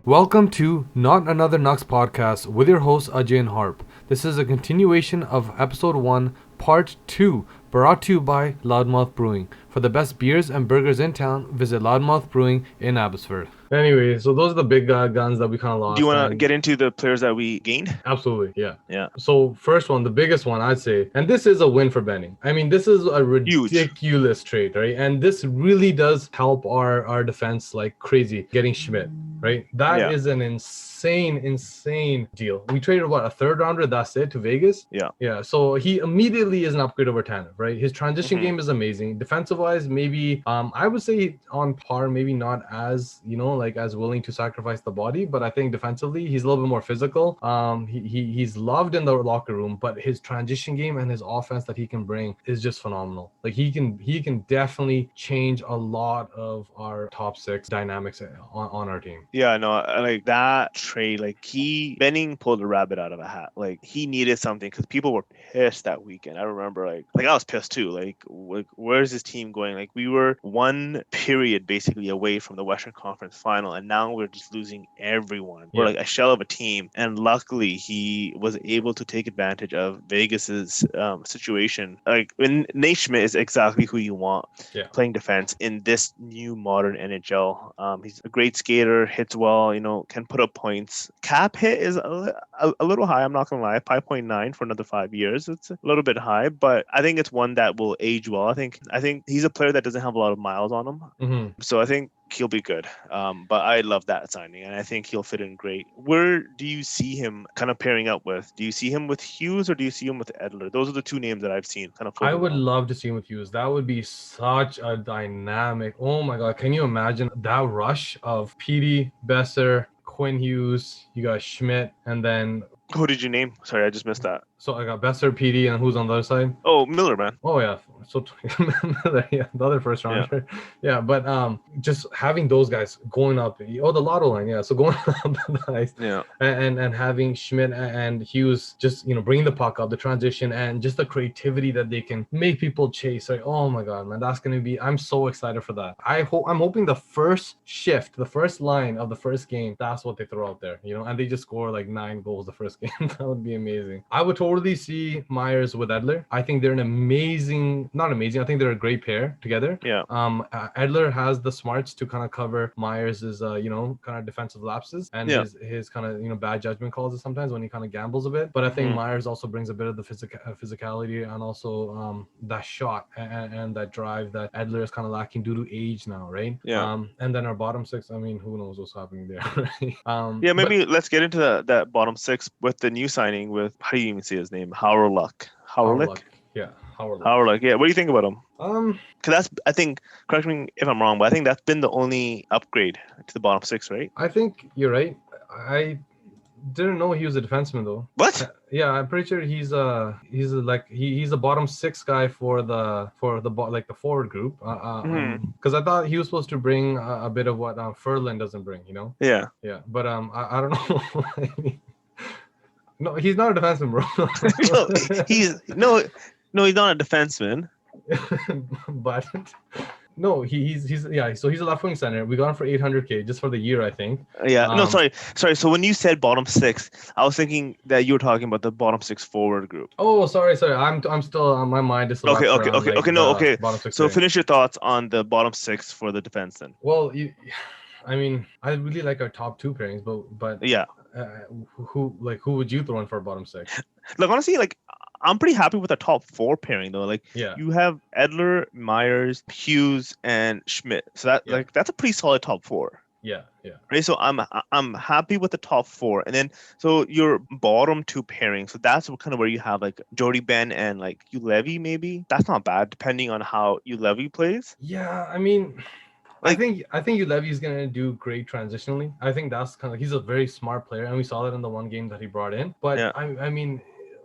Welcome to Not Another Nux podcast with your hosts Ajay and Harp. This is a continuation of episode 1, part 2, brought to you by Loudmouth Brewing. For the best beers and burgers in town, visit Loudmouth Brewing in Abbotsford. Anyway, so those are the big guns that we kind of lost. Do you want to get into the players that we gained? Absolutely, yeah. Yeah. So first one, the biggest one, I'd say, and this is a win for Benning. I mean, this is a ridiculous trade, right? And this really does help our defense like crazy, getting Schmidt, right? That is an insane deal. We traded a third rounder, that's it, to Vegas? Yeah, so he immediately is an upgrade over Tanev, right? His transition game is amazing. Defensive wise, maybe I would say on par, maybe not as, as willing to sacrifice the body, but I think defensively he's a little bit more physical. He's loved in the locker room, but his transition game and his offense that he can bring is just phenomenal. Like he can definitely change a lot of our top six dynamics on our team. Yeah, no, like that trade, like Benning pulled a rabbit out of a hat. Like he needed something because people were pissed that weekend. I remember like I was pissed too. Like where's his team going? Like we were one period basically away from the Western Conference final, and now we're just losing everyone. We're like a shell of a team. And luckily he was able to take advantage of Vegas's situation. Like when Nate Schmidt is exactly who you want playing defense in this new modern NHL. He's a great skater, hits well, can put up points. Cap hit is a little high, I'm not gonna lie. 5.9 for another 5 years. It's a little bit high, but I think it's one that will age well. I think he's a player that doesn't have a lot of miles on him. So I think he'll be good. But I love that signing, and I think he'll fit in great. Where do you see him kind of pairing up with? Do you see him with Hughes or do you see him with Edler? Those are the two names that I've seen kind of. I would love to see him with Hughes. That would be such a dynamic. Oh my God. Can you imagine that rush of Petey, Besser, Quinn Hughes, you got Schmidt, and then who did you name? Sorry, I just missed that. So I got Besser, PD, and who's on the other side? Oh, Miller, man. Oh yeah, so Miller, the other first rounder. Yeah, but just having those guys going up. Oh, the lotto line, yeah. So going up the ice. Yeah. And having Schmidt and Hughes just bringing the puck up, the transition, and just the creativity that they can make people chase. Like, oh my God, man, that's gonna be. I'm so excited for that. I'm hoping the first shift, the first line of the first game, that's what they throw out there. And they just score like 9 goals the first game. That would be amazing. I would totally see Myers with Edler. I think they're not amazing. I think they're a great pair together. Yeah. Edler has the smarts to kind of cover Myers's, kind of defensive lapses and his kind of, bad judgment calls sometimes when he kind of gambles a bit. But I think Myers also brings a bit of the physicality and also that shot and that drive that Edler is kind of lacking due to age now, right? Yeah. And then our bottom six, I mean, who knows what's happening there, right? Maybe let's get into that bottom six with the new signing with, how do you even say his name? Howard-Luck. Yeah, Howard-Luck. Yeah, what do you think about him? Because I think, correct me if I'm wrong, but I think that's been the only upgrade to the bottom six, right? I think you're right. I didn't know he was a defenseman though. What? Yeah, I'm pretty sure he's a bottom six guy for the forward group. Because I thought he was supposed to bring a bit of what Ferland doesn't bring, Yeah. Yeah, but I don't know. I mean, no, he's not a defenseman, bro. he's not a defenseman. But no, he's so he's a left wing center. We got him for $800K just for the year, I think. Sorry. So when you said bottom six, I was thinking that you were talking about the bottom six forward group. Oh, sorry. I'm still on my mind. Is Okay. So finish your thoughts on the bottom six for the defense then. Well, I mean, I really like our top two pairings, but yeah. Who would you throw in for a bottom six? Look, honestly, I'm pretty happy with the top 4 pairing though. You have Edler, Myers, Hughes, and Schmidt. So that's a pretty solid top 4. Yeah. Right. So I'm happy with the top 4, and then so your bottom 2 pairings. So that's kind of where you have Jody Ben and Ulevy maybe. That's not bad depending on how Ulevy plays. Yeah, I mean. I think Ulevy is gonna do great transitionally. I think that's kind of he's a very smart player, and we saw that in the one game that he brought in. But I mean,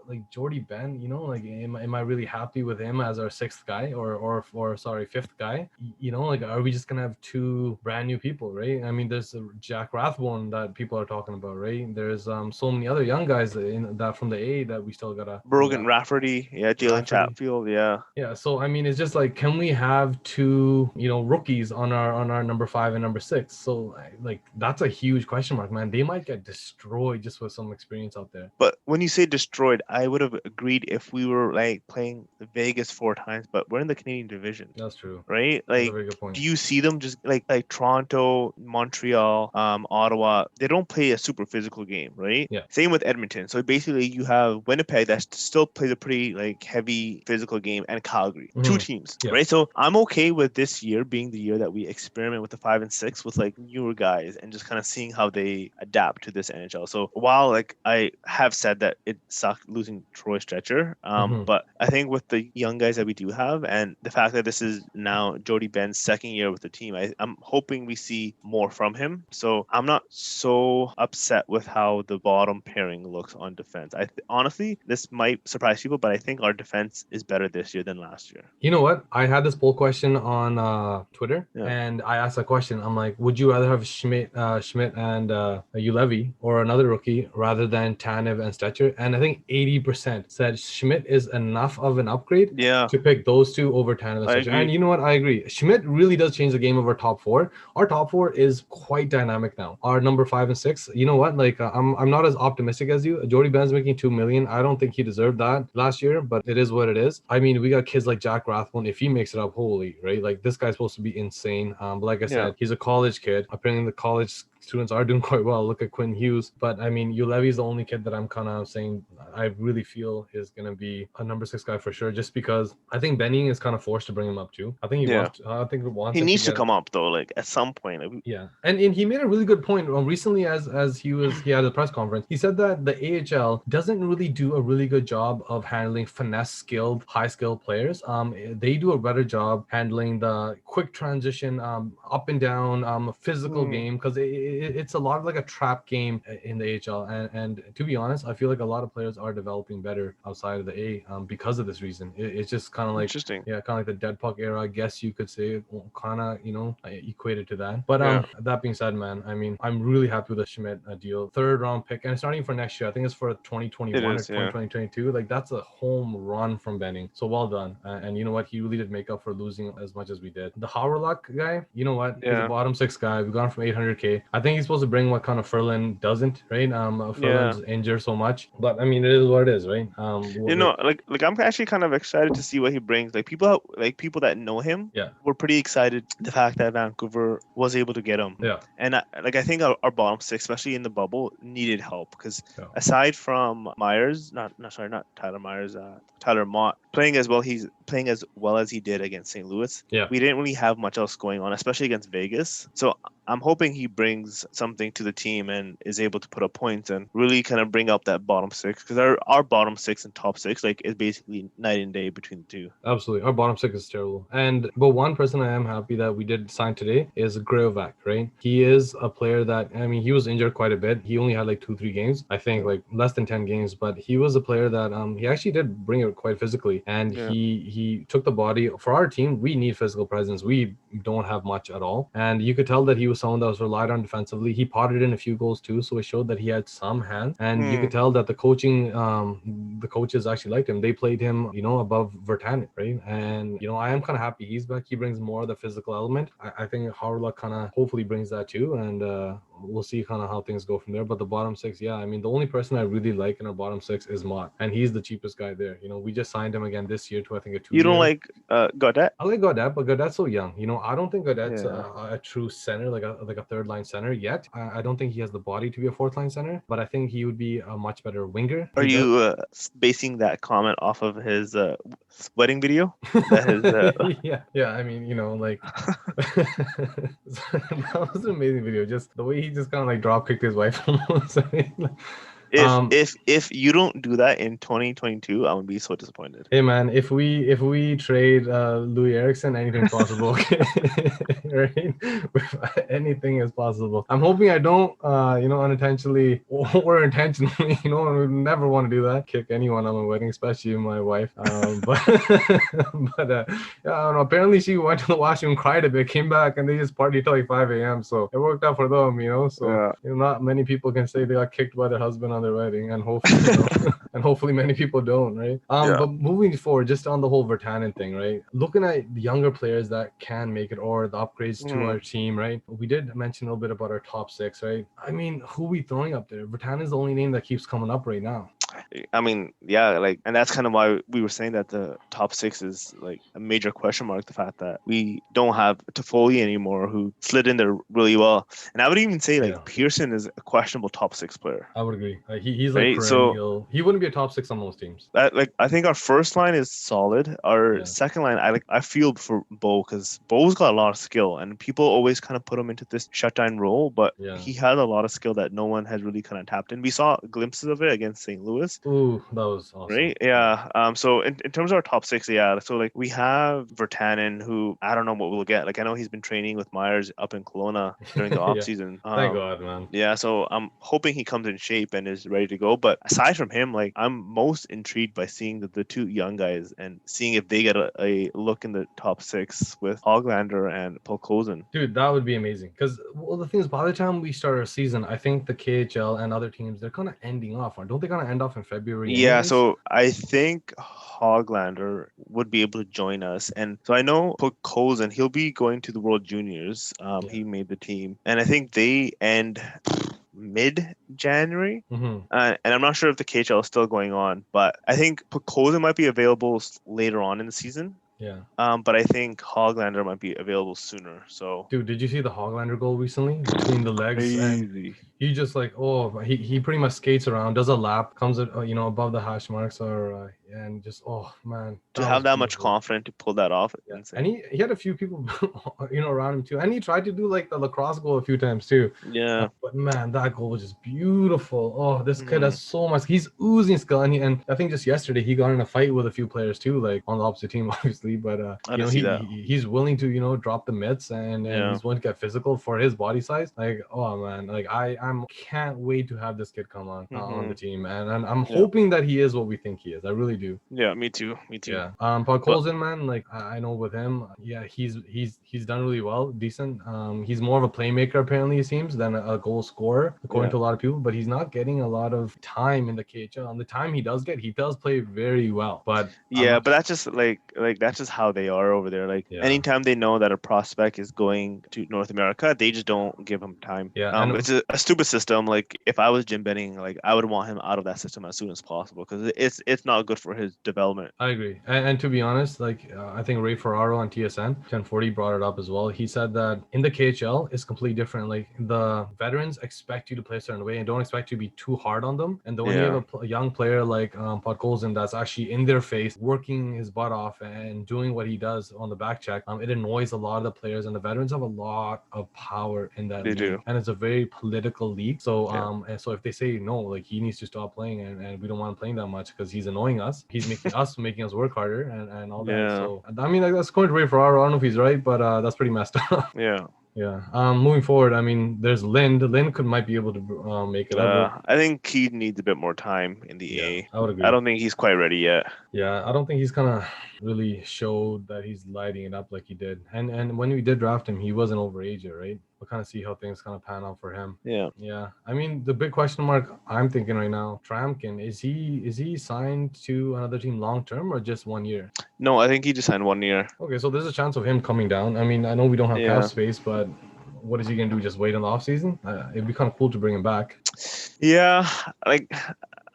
like Jordy Ben, like am I really happy with him as our sixth guy or sorry, fifth guy? Like are we just gonna have two brand new people, right? I mean, there's Jack Rathbone that people are talking about, right? There's so many other young guys in that from the A that we still gotta Brogan Rafferty, Jalen Chatfield, yeah. So I mean, it's just like, can we have two rookies on our number 5 and number 6? So like that's a huge question mark, man. They might get destroyed just with some experience out there. But when you say destroyed, I would have agreed if we were like playing Vegas 4 times, but we're in the Canadian division. That's true, right? Like, that's a very good point. Do you see them just like Toronto, Montreal, Ottawa? They don't play a super physical game, right? Yeah. Same with Edmonton. So basically, you have Winnipeg that still plays a pretty like heavy physical game, and Calgary, 2 teams, right? So I'm okay with this year being the year that we experiment with the 5 and 6 with like newer guys and just kind of seeing how they adapt to this NHL. So while like I have said that it sucked losing Troy Stretcher, but I think with the young guys that we do have and the fact that this is now Jody Ben's second year with the team, I'm hoping we see more from him. So I'm not so upset with how the bottom pairing looks on defense. Honestly, this might surprise people, but I think our defense is better this year than last year. You know what? I had this poll question on Twitter, and I asked a question. I'm like, would you rather have Schmidt and Ulevi or another rookie rather than Tanev and Stetcher? And I think 80% said Schmidt is enough of an upgrade to pick those two over Tanev and Stetcher. And you know what? I agree. Schmidt really does change the game of our top 4. Our top 4 is quite dynamic now. Our number 5 and 6, you know what? Like I'm not as optimistic as you. Jody Ben's making $2 million. I don't think he deserved that last year, but it is what it is. I mean, we got kids like Jack Rathbone. If he makes it up, holy, right? Like this guy's supposed to be insane. But like I said, he's a college kid. Apparently the college students are doing quite well. Look at Quinn Hughes. But I mean, Ulevi is the only kid that I'm kind of saying I really feel is going to be a number 6 guy for sure, just because I think Benning is kind of forced to bring him up too. I think he wants he needs to come up though, like at some point. Yeah. And he made a really good point recently as he had a press conference. He said that the AHL doesn't really do a really good job of handling finesse skilled, high skilled players. They do a better job handling the quick transition, up and down, physical game, because it's a lot of like a trap game in the AHL. And to be honest, I feel like a lot of players are developing better outside of the A because of this reason. It's just kind of like interesting. Yeah, kind of like the dead puck era, I guess you could say, kind of, equated to that. But that being said, man, I mean, I'm really happy with the Schmidt deal. 3rd round pick, and it's not even for next year. I think it's for 2021 or 2022. Like that's a home run from Benning. So well done. And you know what? He really did make up for losing as much as we did. The Howard guy, you know what? He's a bottom 6 guy. We've gone from 800K. I think he's supposed to bring what kind of Furlan doesn't, right? Furlan's injured so much, but I mean, it is what it is, right? Like I'm actually kind of excited to see what he brings. Like people that know him, were pretty excited the fact that Vancouver was able to get him. Yeah, and I think our bottom 6, especially in the bubble, needed help because aside from Myers, not Tyler Myers, Tyler Mott playing as well as he did against St. Louis. We didn't really have much else going on, especially against Vegas. So I'm hoping he brings something to the team and is able to put up points and really kind of bring up that bottom 6, because our bottom 6 and top 6 like is basically night and day between the two. Absolutely, our bottom 6 is terrible. But one person I am happy that we did sign today is Graovac, right? He is a player that, I mean, he was injured quite a bit. He only had like 2-3 games, I think, like less than 10 games. But he was a player that he actually did bring it quite physically, and he took the body. For our team, we need physical presence. We don't have much at all, and you could tell that he was someone that was relied on defensively. He potted in a few goals too, so it showed that he had some hands, and you could tell that the coaches actually liked him. They played him, above Virtanen, right? And I am kind of happy he's back. He brings more of the physical element. I think Howard kind of hopefully brings that too, and we'll see kind of how things go from there. But the bottom 6, I mean, the only person I really like in our bottom 6 is Mott, and he's the cheapest guy there. We just signed him again this year to, I think, a 2 You don't like Gaudette? I like Gaudette, but Gaudette's so young. I don't think Gaudette's a true center, like a third line center yet. I don't think he has the body to be a 4th line center, but I think he would be a much better winger. Are you basing that comment off of his wedding video? Yeah. I mean, like that was an amazing video. Just the way he just kind of like drop kicked his wife almost. If you don't do that in 2022, I'm gonna be so disappointed. Hey man, if we trade Louis Erickson, anything's possible. Right? Anything is possible. I'm hoping I don't, unintentionally or intentionally, I would never want to do that. Kick anyone on my wedding, especially my wife. But yeah, I don't know. Apparently she went to the washroom, cried a bit, came back, and they just partied till like 5 a.m. So it worked out for them, So not many people can say they got kicked by their husband on their wedding, and hopefully, and hopefully many people don't, right? But moving forward, just on the whole Vertanen thing, right? Looking at the younger players that can make it or the upgrades to our team, right? We did mention a little bit about our top six, right? I mean, who are we throwing up there? Vertanen is the only name that keeps coming up right now. I mean, yeah, like, and that's kind of why we were saying that the top six is like a major question mark. The fact that we don't have Toffoli anymore, who slid in there really well, and I would even say like Pearson is a questionable top six player. I would agree. He's like perennial. So he wouldn't be a top six on most teams. I think our first line is solid. Our second line, I feel for Bo, because Bo's got a lot of skill, and people always kind of put him into this shutdown role, but he has a lot of skill that no one has really kind of tapped in. We saw glimpses of it against St. Louis. Ooh, that was awesome. Right? Yeah. So in terms of our top six, so like we have Vertanen, who I don't know what we'll get. Like, I know he's been training with Myers up in Kelowna during the off season. Thank God, man. Yeah, so I'm hoping he comes in shape and is ready to go. But aside from him, like, I'm most intrigued by seeing the two young guys and seeing if they get a look in the top six with Hoglander and Podkolzin. Dude, that would be amazing. Because the thing is, by the time we start our season, I think the KHL and other teams, they're kind of ending off. Don't they kind of end off in February? Yeah, so I think Hoglander would be able to join us. And so I know Podkolzin, he'll be going to the World Juniors. He made the team. And I think they end mid-January. And I'm not sure if the KHL is still going on, but I think Podkolzin might be available later on in the season. Yeah. But I think Hoglander might be available sooner. So, dude, did you see the Hoglander goal recently between the legs? Crazy. And he just like, he pretty much skates around, does a lap, comes above the hash marks, or and just man, to have that much confidence to pull that off. And he had a few people around him too, and he tried to do like the lacrosse goal a few times too. But man, that goal was just beautiful. This kid has so much. He's oozing skill, and I think just yesterday he got in a fight with a few players too, like on the opposite team, obviously. But he's willing to drop the mitts, and he's willing to get physical for his body size. Like, oh man, like I can't wait to have this kid come on the team, and I'm hoping that he is what we think he is. I really do. Yeah, me too. Yeah. Podkolzin, man, like I know with him, he's done really well, decent. He's more of a playmaker apparently, it seems, than a goal scorer, according to a lot of people. But he's not getting a lot of time in the KHL. On the time he does get, he does play very well. But but that's just like that's just how they are over there. Like anytime they know that a prospect is going to North America, they just don't give him time. It's a stupid system. Like, if I was Jim Benning, like, I would want him out of that system as soon as possible, because it's not good for his development. I agree. And to be honest, like I think Ray Ferraro on TSN 1040 brought it up as well. He said that in the KHL it's completely different. Like, the veterans expect you to play a certain way and don't expect you to be too hard on them. And then when you have a young player like Podkolzin that's actually in their face, working his butt off and doing what he does on the back check, it annoys a lot of the players. And the veterans have a lot of power in that league. Do. And it's a very political league. So and so if they say no, like, he needs to stop playing and we don't want him playing that much because he's annoying us, he's making us work harder and all that. So I mean, like, that's going to Ray Ferraro. I don't know if he's right, but that's pretty messed up. Yeah. Moving forward, I mean, there's Lind. Lind might be able to make it up. I think he needs a bit more time in the A. I would agree. I don't think he's quite ready yet. Yeah, I don't think he's gonna really showed that he's lighting it up like he did. And when we did draft him, he wasn't overage yet, right? We'll kind of see how things kind of pan out for him. Yeah. I mean, the big question mark I'm thinking right now, Tramkin, is he signed to another team long term or just 1 year? No, I think he just signed 1 year. Okay, so there's a chance of him coming down. I mean, I know we don't have cap space, but what is he gonna do? Just wait on the off season? It'd be kind of cool to bring him back. Yeah, like,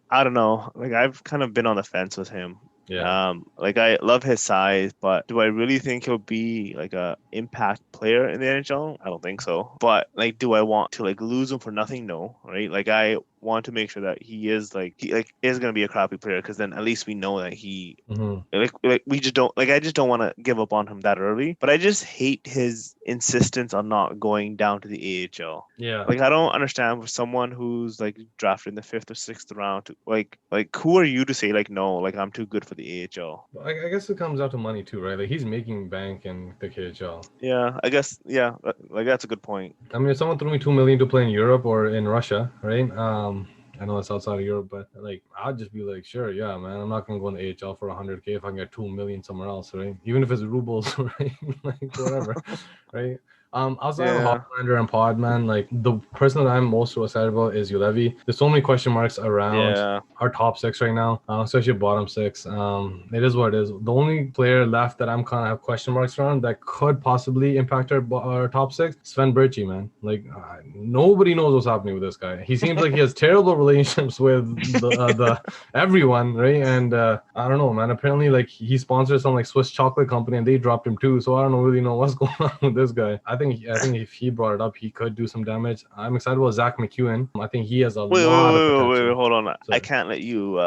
I don't know. Like, I've kind of been on the fence with him. Like, I love his size, but do I really think he'll be like a impact player in the NHL? I don't think so. But, like, do I want to, like, lose him for nothing? No, right? Like, I want to make sure that he is is gonna be a crappy player, because then at least we know that he we just don't I just don't want to give up on him that early. But I just hate his insistence on not going down to the AHL. Yeah. Like, I don't understand, for someone who's like drafted in the 5th or 6th round, to, like who are you to say like no, like I'm too good for the AHL? I guess it comes out to money too, right? Like he's making bank in the KHL. Yeah, I guess, yeah, like that's a good point. I mean, if someone threw me $2 million to play in Europe or in Russia, right? I know it's outside of Europe, but like I'd just be like, sure, yeah, man. I'm not gonna go in the AHL for 100K if I can get 2 million somewhere else, right? Even if it's rubles, right? Like whatever, right? Outside of Hollander and Pod, man, like the person that I'm most excited about is Ulevi. There's so many question marks around our top 6 right now, especially bottom 6. It is what it is. The only player left that I'm kind of have question marks around that could possibly impact our top 6, Sven Berchi, man. Like nobody knows what's happening with this guy. He seems like he has terrible relationships with the everyone, right? And I don't know, man. Apparently, like he sponsors some like Swiss chocolate company, and they dropped him too. So I don't really know what's going on with this guy. I think if he brought it up, he could do some damage. I'm excited about Zach McEwen. I think he has a lot of potential. Wait, hold on. Sorry. I can't let you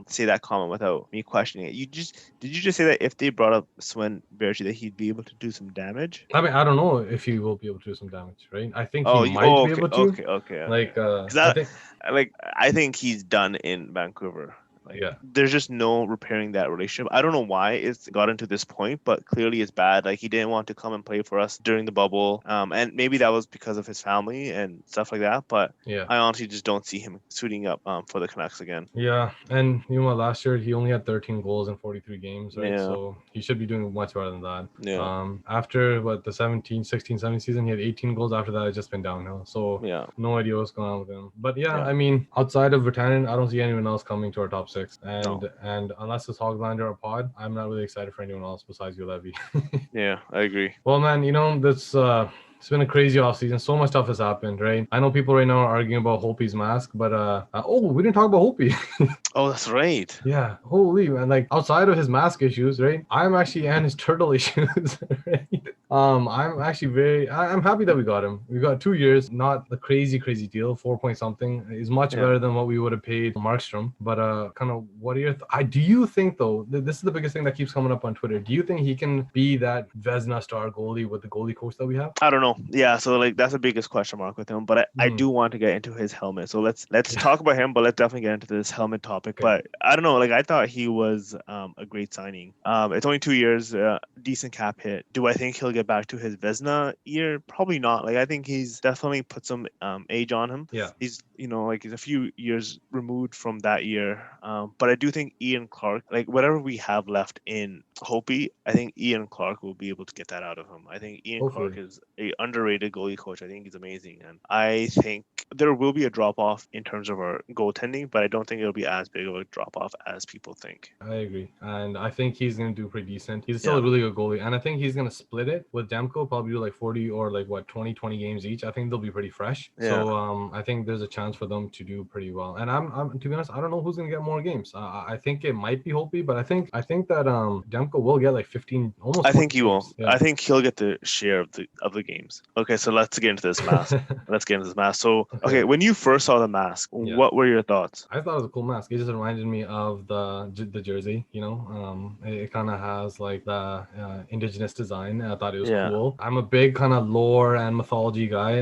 say that comment without me questioning it. Did you just say that if they brought up Sven Berchi that he'd be able to do some damage? I mean, I don't know if he will be able to do some damage, right? I think he might be able to. Okay. Like, I think he's done in Vancouver. Like, there's just no repairing that relationship. I don't know why it's gotten to this point, but clearly it's bad. Like, he didn't want to come and play for us during the bubble. And maybe that was because of his family and stuff like that. But I honestly just don't see him suiting up for the Canucks again. Yeah. And you know what? Last year, he only had 13 goals in 43 games, right? So he should be doing much better than that. Yeah. After the 16, 17 season, he had 18 goals. After that, it's just been downhill. So no idea what's going on with him. But I mean, outside of Virtanen, I don't see anyone else coming to our top 6. And unless it's Hoglander or Pod, I'm not really excited for anyone else besides Ulevi. Yeah, I agree. Well, man, you know, this it's been a crazy offseason. So much stuff has happened, right? I know people right now are arguing about Hopi's mask, but we didn't talk about Hopi. Oh, that's right. Yeah, holy man! Like outside of his mask issues, right? I'm actually and his turtle issues, right? I'm actually I'm happy that we got him. We got 2 years, not a crazy deal. 4 point something is much better than what we would have paid Markstrom. But kind of what are your? Do you think though? This is the biggest thing that keeps coming up on Twitter. Do you think he can be that Vezina star goalie with the goalie coach that we have? I don't know. Yeah, so like that's the biggest question mark with him. But I do want to get into his helmet. So let's talk about him. But let's definitely get into this helmet topic. Okay. But I don't know. Like I thought he was a great signing. It's only 2 years, decent cap hit. Do I think he'll get back to his Vezina year? Probably not. Like I think he's definitely put some age on him. Yeah. He's he's a few years removed from that year. But I do think Ian Clark, like whatever we have left in Hopi, I think Ian Clark will be able to get that out of him. I think Ian Clark is a underrated goalie coach. I think he's amazing, and I think there will be a drop off in terms of our goaltending, but I don't think it'll be as big of a drop off as people think. I agree, and I think he's going to do pretty decent. He's still a really good goalie, and I think he's going to split it with Demko, probably do like 40 or like 20 games each. I think they'll be pretty fresh. So I think there's a chance for them to do pretty well. And I'm to be honest, I don't know who's going to get more games. I think it might be Hopi, but I think that Demko will get like 15 almost. I think he will. Yeah. I think he'll get the share of the games. Okay, so let's get into this mask. So okay, when you first saw the mask, what were your thoughts? I thought it was a cool mask. It just reminded me of the jersey, you know. It kind of has like the indigenous design. I thought it was cool. I'm a big kind of lore and mythology guy,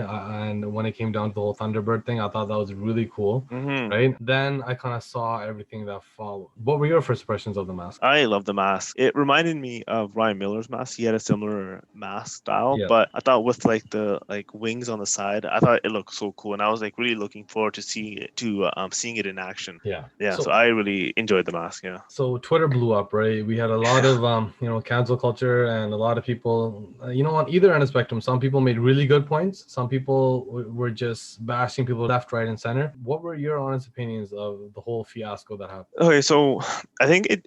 and when it came down to the whole Thunderbird thing, I thought that was really cool. Right? Then I kind of saw everything that followed. What were your first impressions of the mask? I love the mask. It reminded me of Ryan Miller's mask. He had a similar mask style, but I thought with like the wings on the side, I thought it looked so cool, and I was like really looking forward to seeing it in action. So I really enjoyed the mask. So Twitter blew up, right? We had a lot of cancel culture, and a lot of people on either end of the spectrum. Some people made really good points, some people were just bashing people left, right, and center. What were your honest opinions of the whole fiasco that happened? Okay, so I think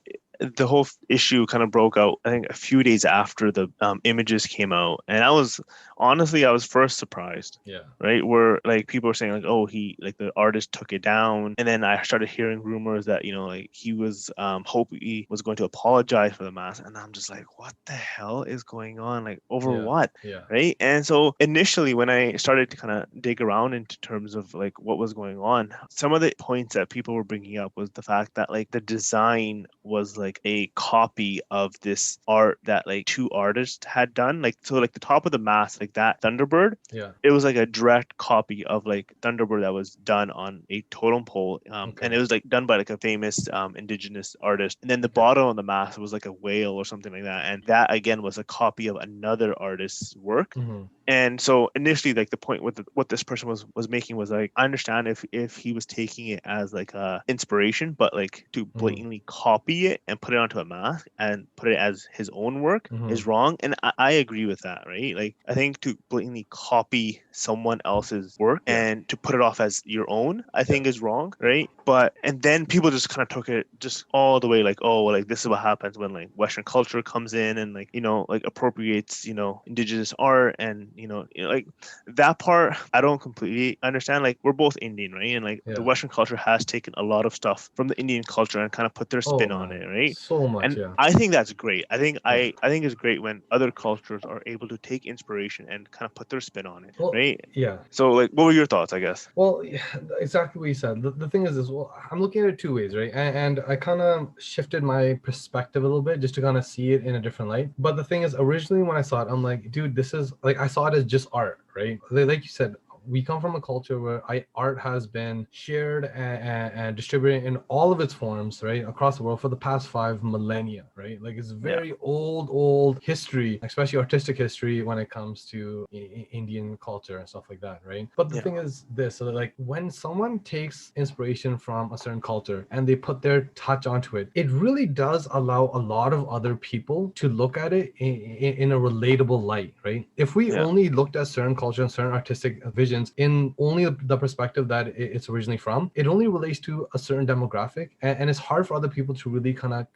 the whole issue kind of broke out, I think, a few days after the images came out, and I was first surprised. Yeah. Right, where like people were saying like, oh, the artist took it down, and then I started hearing rumors that like he was he was going to apologize for the mask, and I'm just like, what the hell is going on? Like, over what? Yeah. Right. And so initially, when I started to kind of dig around into terms of like what was going on, some of the points that people were bringing up was the fact that like the design was like a copy of this art that like two artists had done. Like, so like the top of the mask, like that Thunderbird, it was like a direct copy of like Thunderbird that was done on a totem pole, and it was like done by like a famous indigenous artist. And then the bottom of the mask was like a whale or something like that, and that again was a copy of another artist's work. And so initially, like the point with what this person was making was like, I understand if he was taking it as like a inspiration, but like to blatantly copy it and put it onto a mask and put it as his own work is wrong. And I agree with that, right? Like, I think to blatantly copy someone else's work and to put it off as your own, I think is wrong, right? But and then people just kind of took it just all the way like, oh, well, like this is what happens when like Western culture comes in and like like appropriates indigenous art, and like that part I don't completely understand. Like, we're both Indian, right? And like the Western culture has taken a lot of stuff from the Indian culture and kind of put their spin on it, right? So much. And I think that's great. I think it's great when other cultures are able to take inspiration and kind of put their spin on it, right? Yeah. So like, what were your thoughts, I guess? Well, exactly what you said. The thing is this, well, I'm looking at it two ways, right? And I kind of shifted my perspective a little bit just to kind of see it in a different light. But the thing is, originally when I saw it, I'm like, dude, this is like, I saw it as just art, right? Like you said, we come from a culture where art has been shared and distributed in all of its forms, right, across the world for the past 5 millennia, right? Like, it's very old history, especially artistic history, when it comes to Indian culture and stuff like that, right? But the thing is this, so like when someone takes inspiration from a certain culture and they put their touch onto it, it really does allow a lot of other people to look at it in a relatable light, right? If we only looked at certain culture and certain artistic vision in only the perspective that it's originally from, it only relates to a certain demographic, and it's hard for other people to really kind of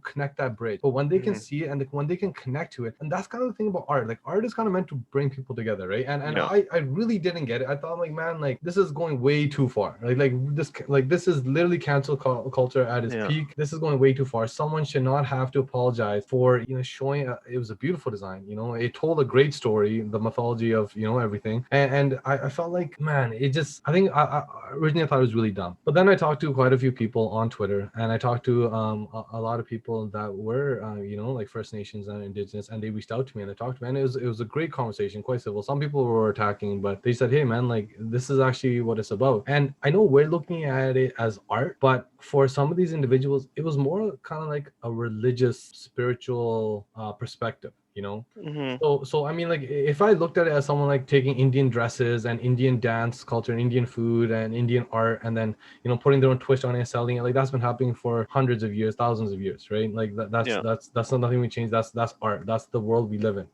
connect that bridge. But when they can see it and when they can connect to it, and that's kind of the thing about art. Like, art is kind of meant to bring people together, right? And I really didn't get it. I thought, like, man, like, this is going way too far. Like this is literally cancel culture at its peak. This is going way too far. Someone should not have to apologize for showing it was a beautiful design. It told a great story, the mythology of everything, and I felt like, man, it just, I think I originally thought it was really dumb. But then I talked to quite a few people on Twitter, and I talked to a lot of people that were like First Nations and Indigenous, and they reached out to me and they talked to me, and it was a great conversation, quite civil. Some people were attacking, but they said, hey man, like, this is actually what it's about. And I know we're looking at it as art, but for some of these individuals, it was more kind of like a religious, spiritual perspective. So I mean, like, if I looked at it as someone like taking Indian dresses and Indian dance culture and Indian food and Indian art, and then putting their own twist on it and selling it, like, that's been happening for hundreds of years, thousands of years, right? Like, that's not nothing we change. That's art. That's the world we live in.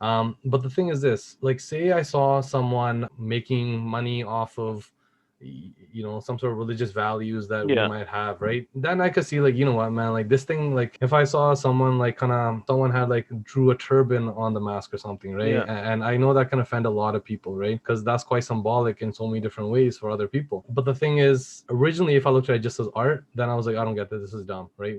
But the thing is this, like, say I saw someone making money off of some sort of religious values that we might have, right? Then I could see, like, what, man, like, this thing, like, if I saw someone like someone had like drew a turban on the mask or something, right? And I know that can offend a lot of people, right? Because that's quite symbolic in so many different ways for other people. But the thing is, originally, if I looked at it just as art, then I was like, I don't get this is dumb, right?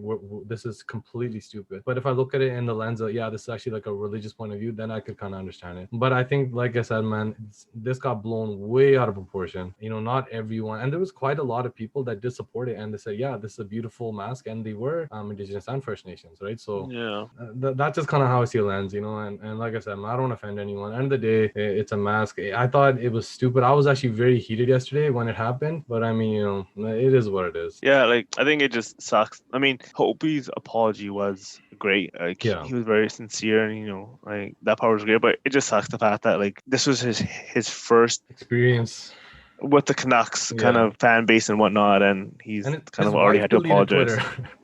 This is completely stupid. But if I look at it in the lens of, this is actually like a religious point of view, then I could kind of understand it. But I think, like I said, man, this got blown way out of proportion. Not everyone, and there was quite a lot of people that did support it, and they said, this is a beautiful mask, and they were Indigenous and First Nations, right? So that's just kind of how I see lens, and like I said, I don't offend anyone. At the end of the day, it's a mask. I thought it was stupid. I was actually very heated yesterday when it happened, but I mean, it is what it is. Like, I think it just sucks. I mean, Hopi's apology was great. Like, he was very sincere, and like, that part was great, but it just sucks the fact that, like, this was his first experience with the Canucks kind of fan base and whatnot, and he's kind of already had to apologize.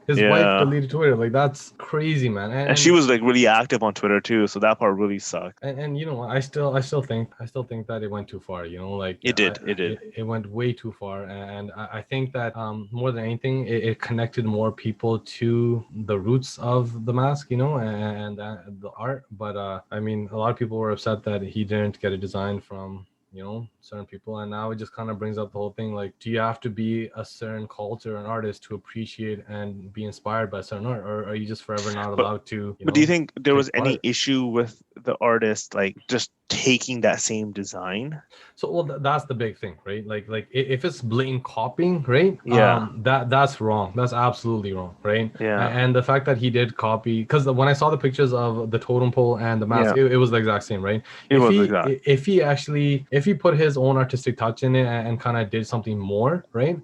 His wife deleted Twitter. Like, that's crazy, man. And she was like really active on Twitter too, so that part really sucked. And you know, I still think that it went too far. You know, like it went way too far. And I think that more than anything, it connected more people to the roots of the mask. You know, and the art. But I mean, a lot of people were upset that he didn't get a design from, you know, certain people. And now it just kind of brings up the whole thing, like, do you have to be a certain culture and artist to appreciate and be inspired by certain art, or are you just forever not allowed to, but do you think there was any issue with the artist like just taking that same design? So, well, that's the big thing, right? Like if it's blatant copying, right? Yeah. That's wrong. That's absolutely wrong, right? Yeah. And the fact that he did copy, because when I saw the pictures of the totem pole and the mask, it was the exact same, right? If he put his own artistic touch in it and kind of did something more, right?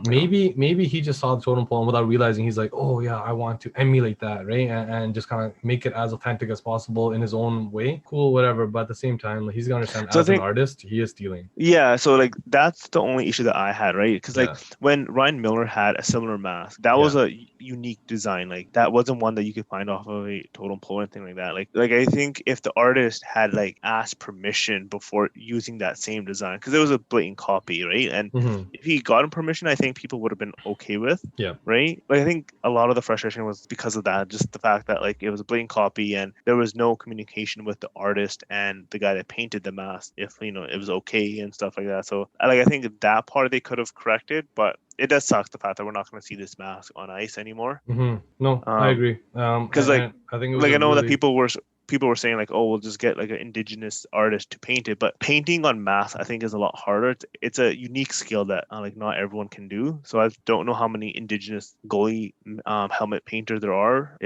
Maybe he just saw the totem pole and without realizing, he's like, oh yeah, I want to emulate that, right? And just kind of make it as authentic as possible in his own way. Cool, whatever. But at the same time, like, he's gonna understand, as an artist, he is stealing. Yeah, so like that's the only issue that I had, right? Because like when Ryan Miller had a similar mask, that was a unique design. Like that wasn't one that you could find off of a totem pole or anything like that. Like I think if the artist had like asked permission before using that same design, because it was a blatant copy, right? And if he gotten permission, I think people would have been okay with. Yeah. Right. Like I think a lot of the frustration was because of that, just the fact that like it was a blatant copy and there was no communication with the artist and the guy that painted the mask, if you know it was okay and stuff like that. So like I think that part they could have corrected, but it does suck the fact that we're not going to see this mask on ice anymore. No, I agree. Because like I think it was like I know that people were saying like, oh, we'll just get like an indigenous artist to paint it, but painting on masks I think is a lot harder. It's a unique skill that like not everyone can do. So I don't know how many indigenous goalie helmet painters there are.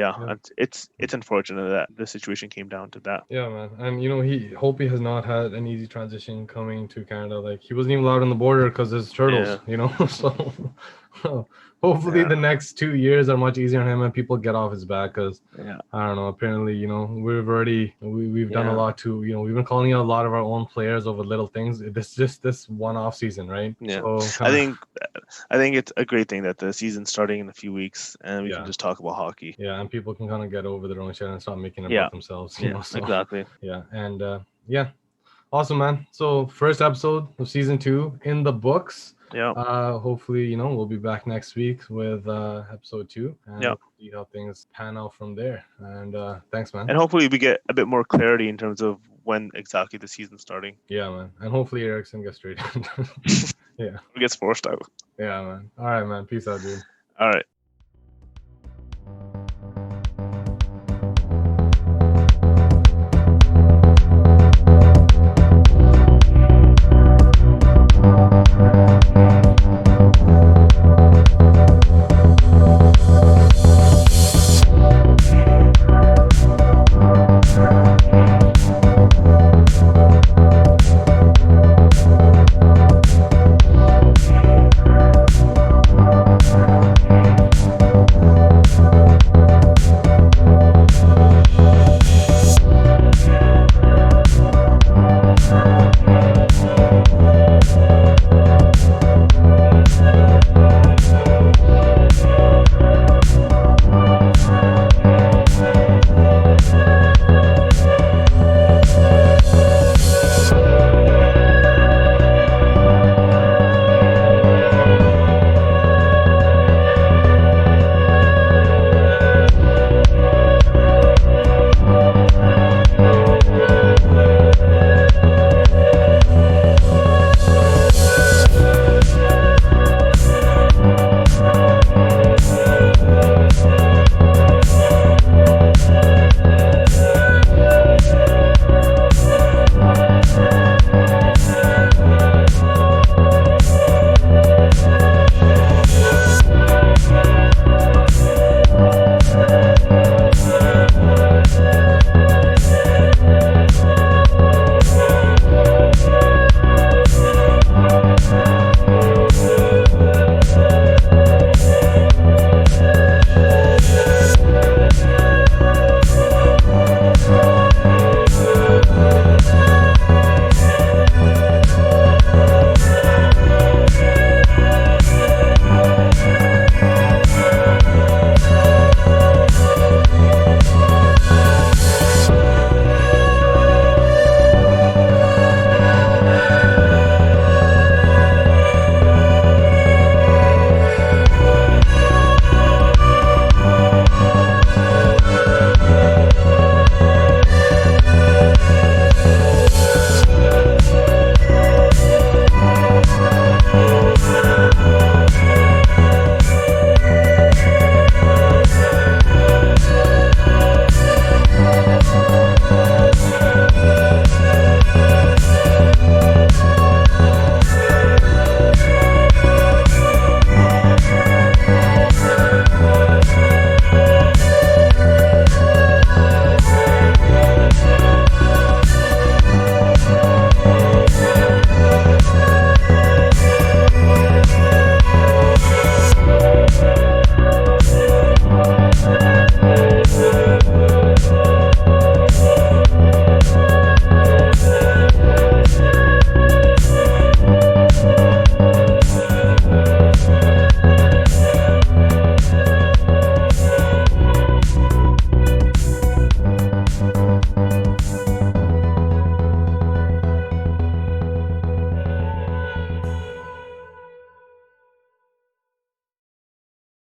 It's unfortunate that the situation came down to that. Yeah, man. And you know, Hopi has not had an easy transition coming to Canada. Like he wasn't even allowed on the border because there's turtles, you know. So hopefully the next 2 years are much easier on him and people get off his back, because I don't know, apparently, you know, we've done a lot to, you know, we've been calling out a lot of our own players over little things. This just this one off season, right? So I think it's a great thing that the season's starting in a few weeks and we can just talk about hockey. Yeah, and people can kind of get over their own shit and stop making it about themselves. You know, so, exactly. Yeah, and awesome, man. So first episode of season 2 in the books. Hopefully, you know, we'll be back next week with episode 2 and see how things pan out from there. And thanks, man. And hopefully we get a bit more clarity in terms of when exactly the season's starting. Yeah, man. And hopefully Erickson gets traded. He gets forced out. Yeah, man. All right, man. Peace out, dude. All right.